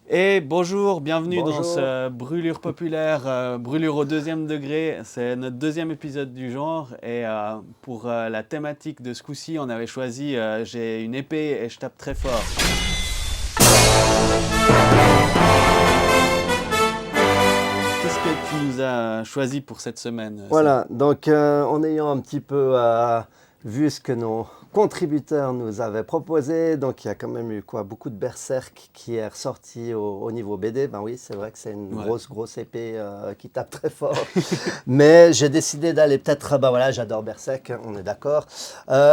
Et bonjour, bienvenue dans Bonjour. ce brûlure populaire, brûlure au deuxième degré. C'est notre deuxième épisode du genre. Et pour la thématique de ce coup-ci, on avait choisi j'ai une épée et je tape très fort. Qu'est-ce que tu nous as choisi pour cette semaine, Seb? Voilà, donc en ayant un petit peu vu ce que nos contributeurs nous avaient proposé, donc il y a quand même eu beaucoup de Berserk qui est ressorti au niveau BD. Ben oui, c'est vrai que c'est une Ouais. grosse épée qui tape très fort. Mais j'ai décidé d'aller peut-être, bah voilà, j'adore Berserk, on est d'accord.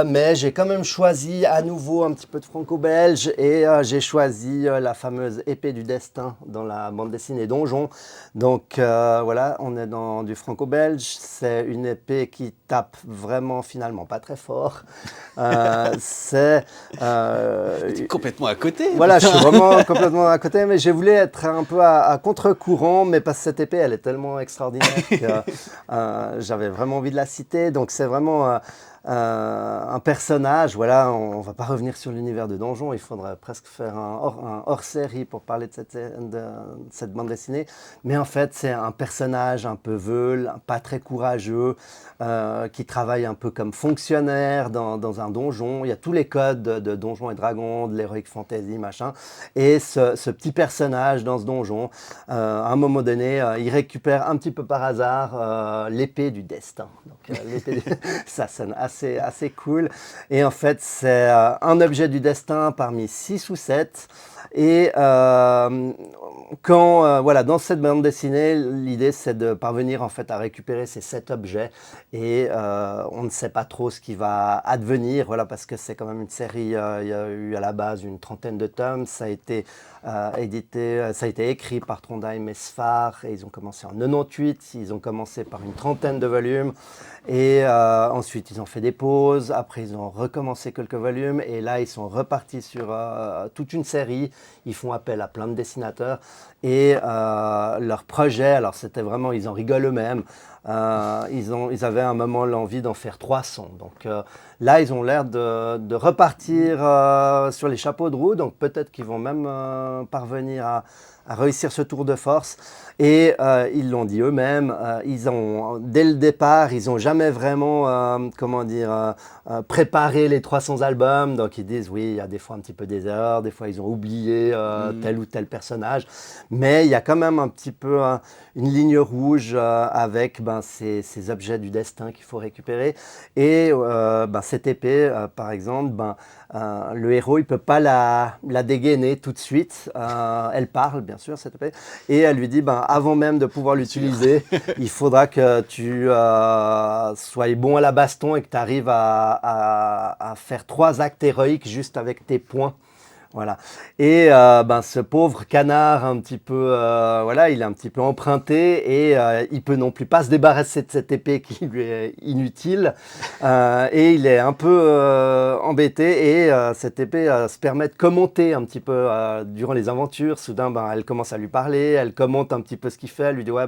Mais j'ai quand même choisi à nouveau un petit peu de franco-belge et j'ai choisi la fameuse épée du destin dans la bande dessinée Donjon. Donc voilà, on est dans du franco-belge. C'est une épée qui tape vraiment finalement pas très fort. C'est T'es complètement à côté, voilà, je suis putain! vraiment complètement à côté, mais j'ai voulu être un peu à contre-courant, mais parce que cette épée, elle est tellement extraordinaire que j'avais vraiment envie de la citer. Donc c'est vraiment un personnage, voilà, on ne va pas revenir sur l'univers de Donjon, il faudrait presque faire un hors-série pour parler de cette bande dessinée. Mais en fait, c'est un personnage un peu veule, pas très courageux, qui travaille un peu comme fonctionnaire dans un donjon. Il y a tous les codes de Donjons et Dragons, de l'Heroic Fantasy, machin. Et ce petit personnage dans ce donjon, à un moment donné, il récupère un petit peu par hasard l'épée du destin. Donc, ça sonne assez cool. Et en fait, c'est un objet du destin parmi 6 ou 7. Et voilà, dans cette bande dessinée, l'idée c'est de parvenir en fait à récupérer ces 7 objets et on ne sait pas trop ce qui va advenir, voilà, parce que c'est quand même une série, il y a eu à la base une trentaine de tomes, ça a été édité, ça a été écrit par Trondheim et Sfar et ils ont commencé en 98, ils ont commencé par une trentaine de volumes et ensuite ils ont fait des pauses, après ils ont recommencé quelques volumes et là ils sont repartis sur toute une série, ils font appel à plein de dessinateurs et leur projet, alors c'était vraiment, ils en rigolent eux-mêmes, ils avaient à un moment l'envie d'en faire 300. Donc là, ils ont l'air de repartir sur les chapeaux de roue. Donc peut-être qu'ils vont même parvenir à réussir ce tour de force. Et ils l'ont dit eux-mêmes, dès le départ, ils n'ont jamais vraiment, préparé les 300 albums. Donc ils disent, oui, il y a des fois un petit peu des erreurs, des fois ils ont oublié tel ou tel personnage. Mais il y a quand même un petit peu une ligne rouge avec ces objets du destin qu'il faut récupérer. Et cette épée, par exemple, le héros, il ne peut pas la dégainer tout de suite. Elle parle, bien sûr, cette épée. Et elle lui dit, avant même de pouvoir Bien sûr. l'utiliser, il faudra que tu sois bon à la baston et que tu arrives à faire 3 actes héroïques juste avec tes poings. Voilà. Et ce pauvre canard, un petit peu, voilà, il est un petit peu emprunté et il peut non plus pas se débarrasser de cette épée qui lui est inutile. Et il est un peu embêté et cette épée se permet de commenter un petit peu durant les aventures. Soudain, elle commence à lui parler, elle commente un petit peu ce qu'il fait, elle lui dit ouais,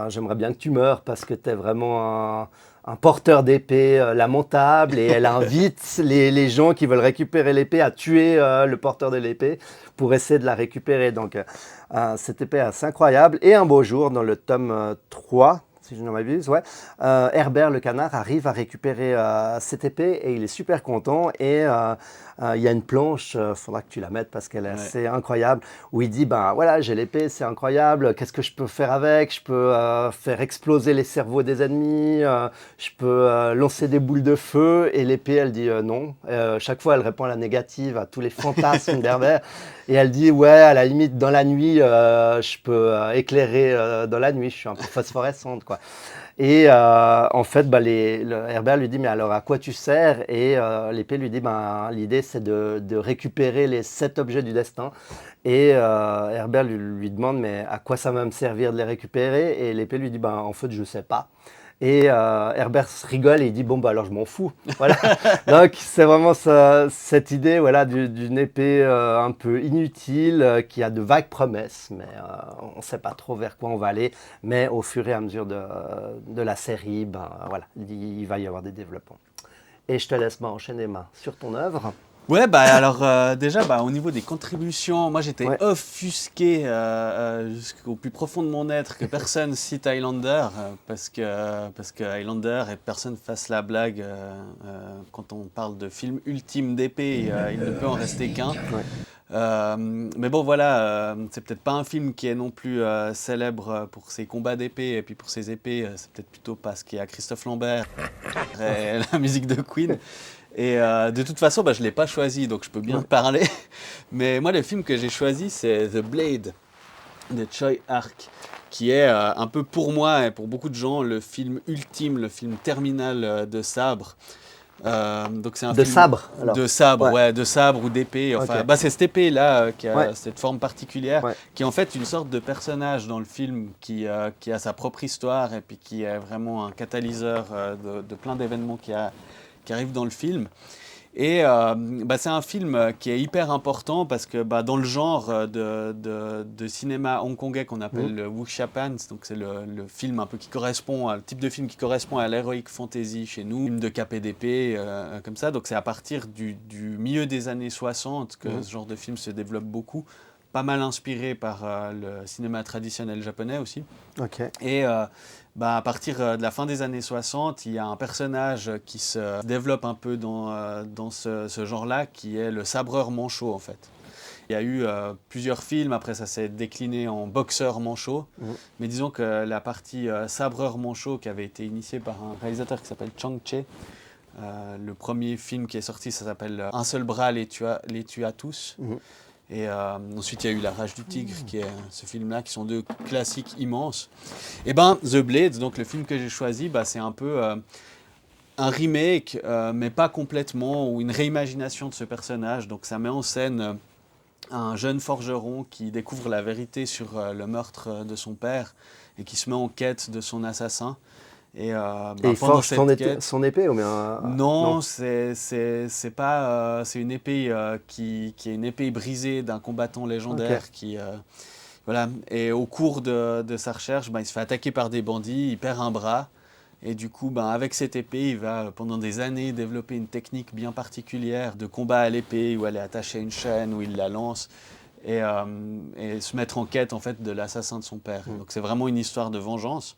j'aimerais bien que tu meurs parce que t'es vraiment un porteur d'épée lamentable et elle invite les gens qui veulent récupérer l'épée à tuer le porteur de l'épée pour essayer de la récupérer. Donc cette épée est assez incroyable. Et un beau jour, dans le tome 3, si je ne m'abuse, ouais, Herbert le canard arrive à récupérer cette épée et il est super content. Et il y a une planche, faudra que tu la mettes parce qu'elle est Ouais. assez incroyable, où il dit, voilà, j'ai l'épée, c'est incroyable, qu'est-ce que je peux faire avec? Je peux faire exploser les cerveaux des ennemis, je peux lancer des boules de feu. Et l'épée, elle dit non. Chaque fois, elle répond à la négative, à tous les fantasmes d'Herbert. Et elle dit, ouais, à la limite, dans la nuit, je peux éclairer dans la nuit, je suis un peu phosphorescente, quoi. Et en fait, Herbert lui dit, mais alors à quoi tu sers? Et l'épée lui dit, l'idée c'est de récupérer les 7 objets du destin. Et Herbert lui demande, mais à quoi ça va me servir de les récupérer? Et l'épée lui dit, en fait, je sais pas. Et Herbert rigole et il dit, bon, alors je m'en fous. Voilà. Donc, c'est vraiment cette idée, voilà, d'une épée un peu inutile, qui a de vagues promesses, mais on ne sait pas trop vers quoi on va aller. Mais au fur et à mesure de la série, voilà, il va y avoir des développements. Et je te laisse enchaîner sur ton œuvre. Ouais, bah alors déjà, bah, au niveau des contributions, moi j'étais Ouais. offusqué jusqu'au plus profond de mon être que personne cite Highlander, parce que Highlander et personne fasse la blague quand on parle de film ultime d'épée, il ne peut en rester qu'un. Ouais. Mais bon, voilà, c'est peut-être pas un film qui est non plus célèbre pour ses combats d'épée, et puis pour ses épées, c'est peut-être plutôt parce qu'il y a Christophe Lambert et la musique de Queen. Et de toute façon, bah, je ne l'ai pas choisi, donc je peux bien Ouais. parler. Mais moi, le film que j'ai choisi, c'est The Blade de Choi Ark, qui est un peu pour moi et pour beaucoup de gens le film ultime, le film terminal de sabre. Donc c'est un De film sabre, alors. de sabre, Ouais. ouais, de sabre ou d'épée. Enfin, Ok. bah, c'est cette épée-là qui Ouais. a cette forme particulière, Ouais. qui est en fait une sorte de personnage dans le film qui a sa propre histoire et puis qui est vraiment un catalyseur de plein d'événements qui arrivent dans le film. Et bah, c'est un film qui est hyper important parce que bah, dans le genre de cinéma hongkongais qu'on appelle le wuxia-pan, donc c'est le film un peu qui correspond, le type de film qui correspond à l'heroic fantasy chez nous, film de KPDP, comme ça. Donc c'est à partir du milieu des années 60 que ce genre de film se développe beaucoup, pas mal inspiré par le cinéma traditionnel japonais aussi. Ok. Et bah, à partir de la fin des années 60, il y a un personnage qui se développe un peu dans ce genre-là, qui est le sabreur manchot en fait. Il y a eu plusieurs films, après ça s'est décliné en boxeur manchot, mais disons que la partie sabreur manchot qui avait été initiée par un réalisateur qui s'appelle Chang Che, le premier film qui est sorti, ça s'appelle Un seul bras les tua tous. Et ensuite, il y a eu La Rage du Tigre, qui est ce film-là, qui sont deux classiques immenses. Et ben, The Blade, donc le film que j'ai choisi, bah, c'est un peu un remake, mais pas complètement, ou une réimagination de ce personnage. Donc ça met en scène un jeune forgeron qui découvre la vérité sur le meurtre de son père et qui se met en quête de son assassin. Et, bah, Et il pendant forge cette quête, son épée ou bien. non, Non. c'est pas c'est une épée qui est une épée brisée d'un combattant légendaire Ok. qui voilà, et au cours de sa recherche, ben, il se fait attaquer par des bandits, il perd un bras et du coup ben, avec cette épée, il va pendant des années développer une technique bien particulière de combat à l'épée où elle est attachée à une chaîne où il la lance et se mettre en quête en fait de l'assassin de son père. Donc c'est vraiment une histoire de vengeance.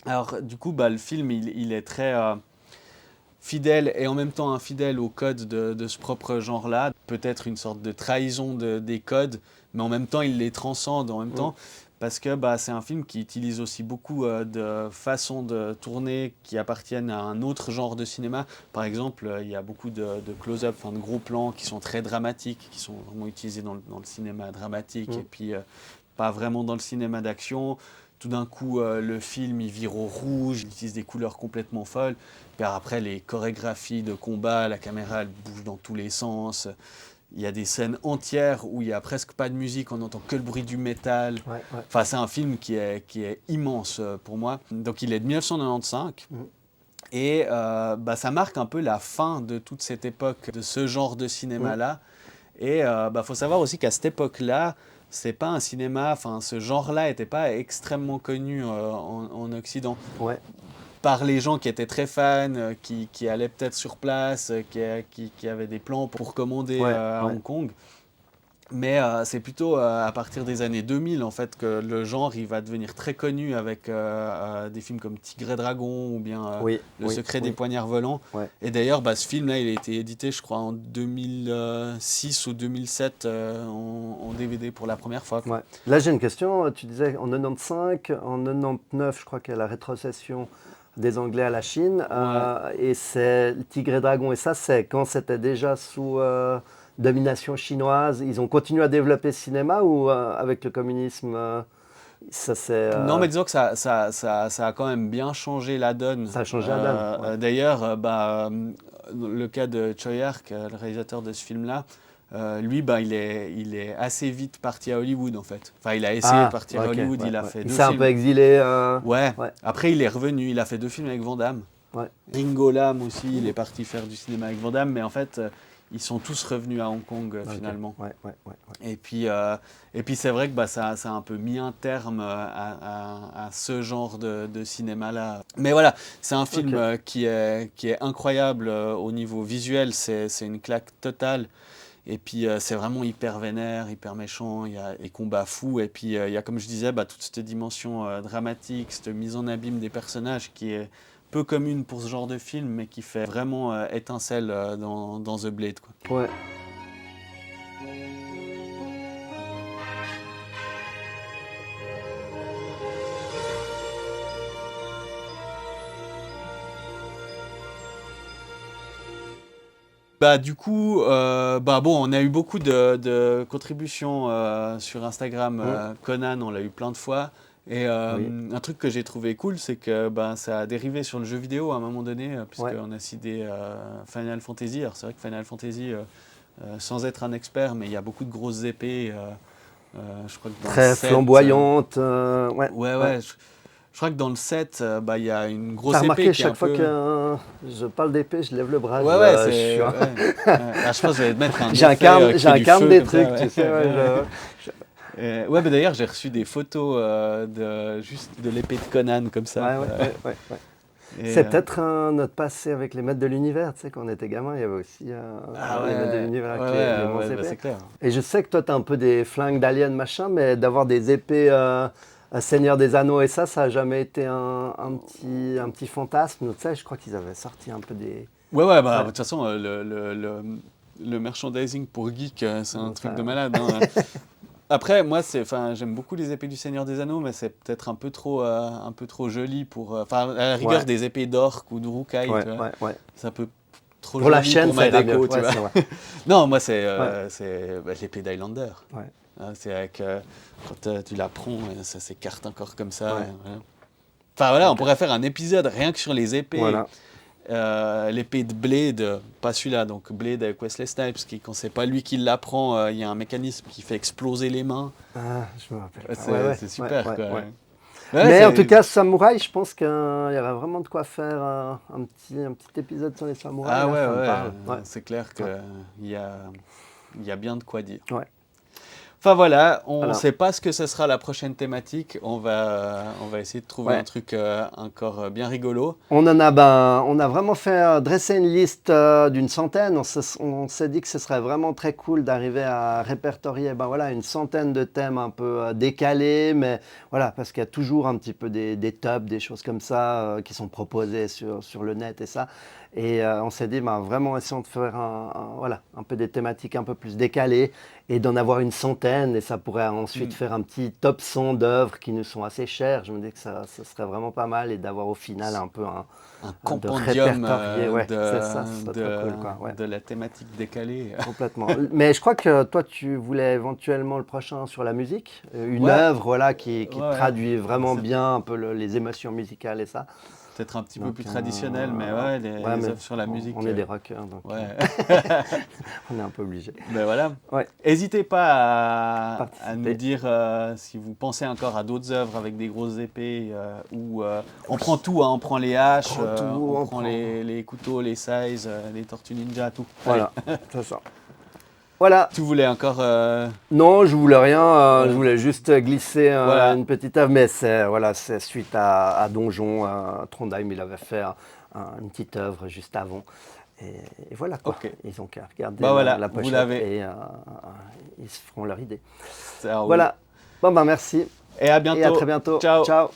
Alors du coup, bah, le film, il est très fidèle et en même temps infidèle aux codes de ce propre genre-là. Peut-être une sorte de trahison des codes, mais en même temps, il les transcende en même temps. Parce que bah, c'est un film qui utilise aussi beaucoup de façons de tourner qui appartiennent à un autre genre de cinéma. Par exemple, il y a beaucoup de close-up, de gros plans qui sont très dramatiques, qui sont vraiment utilisés dans le cinéma dramatique et puis pas vraiment dans le cinéma d'action. Tout d'un coup, le film il vire au rouge, il utilise des couleurs complètement folles. Puis après, les chorégraphies de combat, la caméra elle bouge dans tous les sens. Il y a des scènes entières où il n'y a presque pas de musique, on n'entend que le bruit du métal. Ouais, ouais. Enfin, c'est un film qui est immense pour moi. Donc il est de 1995. Et bah, ça marque un peu la fin de toute cette époque, de ce genre de cinéma-là. Et bah, faut savoir aussi qu'à cette époque-là, c'est pas un cinéma, enfin ce genre-là n'était pas extrêmement connu en Occident. Ouais. Par les gens qui étaient très fans, qui allaient peut-être sur place, qui avaient des plans pour commander Ouais, à ouais. Hong Kong. Mais c'est plutôt à partir des années 2000 en fait que le genre il va devenir très connu avec des films comme Tigre et Dragon ou bien Oui, Le oui, secret des oui. poignards volants. Ouais. Et d'ailleurs bah, ce film là il a été édité je crois en 2006 ou 2007 en DVD pour la première fois. Ouais. Là, j'ai une question. Tu disais en 95, en 99, je crois qu'il y a la rétrocession des Anglais à la Chine. Et c'est Tigre et Dragon. Et ça, c'est quand c'était déjà sous domination chinoise. Ils ont continué à développer le cinéma ou avec le communisme, ça c'est. Non, mais disons que ça a quand même bien changé la donne. Ça a changé la donne, ouais. D'ailleurs, bah, le cas de Choi Ark, le réalisateur de ce film-là, lui, bah, il est assez vite parti à Hollywood, en fait. Enfin, il a essayé de partir à ok, Hollywood, ouais, il a ouais. fait Il deux s'est un films. peu exilé. Ouais. Ouais. Après, il est revenu, il a fait 2 films avec Van Damme. Ouais. Ringo Lam aussi, il est parti faire du cinéma avec Van Damme, mais en fait, ils sont tous revenus à Hong Kong Ok. finalement. Ouais, ouais, ouais, ouais. Et puis c'est vrai que ça a un peu mis un terme à ce genre de cinéma-là. Mais voilà, c'est un film Ok. qui est incroyable au niveau visuel, c'est une claque totale. Et puis c'est vraiment hyper vénère, hyper méchant, il y a des combats fous. Et puis il y a, comme je disais, toute cette dimension dramatique, cette mise en abîme des personnages qui est peu commune pour ce genre de film, mais qui fait vraiment étincelle dans The Blade, quoi. Ouais. Du coup, bon, on a eu beaucoup de contributions sur Instagram. Conan, on l'a eu plein de fois. Et Oui. un truc que j'ai trouvé cool, c'est que ça a dérivé sur le jeu vidéo à un moment donné, Ouais. puisqu'on a cité Final Fantasy. Alors c'est vrai que Final Fantasy, sans être un expert, mais il y a beaucoup de grosses épées. Je crois que dans le Très 7, flamboyante. Ouais. ouais, Ouais. ouais. Je crois que dans le 7, il y a une T'as grosse épée remarqué, qui est un chaque fois peu. que je parle d'épée, je lève le bras. Ouais, ouais, Je suis c'est. Ouais. Je pense que je vais te mettre un effet qui fait du j'incarne feu des comme ça, trucs, ouais. tu sais. Ouais, Ouais, d'ailleurs, j'ai reçu des photos juste de l'épée de Conan comme ça. ouais, ouais, ouais, ouais, ouais. Et, C'est peut-être notre passé avec les maîtres de l'univers. Tu sais, quand on était gamin, il y avait aussi Ah les maîtres de ouais, l'univers avec ouais, les grosses épées. c'est clair. Et je sais que toi, tu as un peu des flingues d'aliens, machin, mais d'avoir des épées Seigneur des Anneaux et ça n'a jamais été un petit fantasme. Tu sais, je crois qu'ils avaient sorti un peu des. Ouais, de Ouais, toute façon, le merchandising pour geek, c'est un truc ça- de malade, hein. Après, moi, j'aime beaucoup les épées du Seigneur des Anneaux, mais c'est peut-être un peu trop joli pour. Enfin, à la rigueur, ouais, des épées d'orque ou de Rukai, ouais, tu vois, ouais, ouais. c'est un peu trop Pour la joli chaîne, pour ça ma ira mieux. déco, tu Ouais, vois. c'est vrai. Non, moi, Ouais, c'est l'épée d'Highlander. ouais, Hein, c'est avec, quand tu la prends, ça s'écarte encore comme ça. ouais. Voilà. Enfin voilà, on Ok. pourrait faire un épisode rien que sur les épées. Voilà. L'épée de Blade, pas celui-là, donc Blade avec Wesley Snipes, qui, quand c'est pas lui qui l'apprend, il y a un mécanisme qui fait exploser les mains. Ah, je me rappelle pas. C'est super, Ouais, quoi. ouais. Ouais, Mais en tout cas, samouraï, je pense qu'il y aurait vraiment de quoi faire un petit épisode sur les samouraïs. Ah Là, ouais, ça me ouais, parle. Ouais, c'est clair qu'il ouais, y a bien de quoi dire. ouais. Enfin voilà, on ne Voilà. sait pas ce que ce sera la prochaine thématique. On va essayer de trouver Ouais. un truc encore bien rigolo. On a vraiment fait dresser une liste d'une centaine. On s'est dit que ce serait vraiment très cool d'arriver à répertorier voilà, une centaine de thèmes un peu décalés, mais voilà, parce qu'il y a toujours un petit peu des tops, des choses comme ça qui sont proposées sur le net et ça. Et on s'est dit, vraiment essayons de faire voilà, un peu des thématiques un peu plus décalées et d'en avoir une centaine. Et ça pourrait ensuite faire un petit top 100 d'œuvres qui nous sont assez chères. Je me dis que ça serait vraiment pas mal et d'avoir au final un peu Un de compendium répertorié. Ouais, c'est ça, ce serait trop cool, quoi. Ouais, de la thématique décalée. complètement. Mais je crois que toi, tu voulais éventuellement le prochain sur la musique. Une Ouais, œuvre voilà, qui ouais. traduit vraiment C'est bien un peu les émotions musicales et ça. peut-être un petit peu Donc, plus traditionnel, mais ouais, les mais œuvres sur la musique. on est des rockers, donc Ouais. on est un peu obligés. Ben voilà. Ouais, N'hésitez pas à nous participer. dire si vous pensez encore à d'autres œuvres avec des grosses épées ou on prend tout, hein, on prend les haches, On prend tout, on on prend prend- les couteaux, les sizes, les tortues ninja, tout. Voilà, c'est ça. Voilà. Tu voulais encore Non, je voulais rien. Ouais. Je voulais juste glisser Voilà. une petite œuvre, mais c'est suite à Donjon. Trondheim, il avait fait une petite œuvre juste avant. Et voilà quoi. Ok. Ils ont qu'à regarder Voilà, la vous pochette l'avez. et ils se feront leur idée. Ça roule. Voilà. Bon, merci. Et à bientôt. Et à très bientôt. Ciao. Ciao.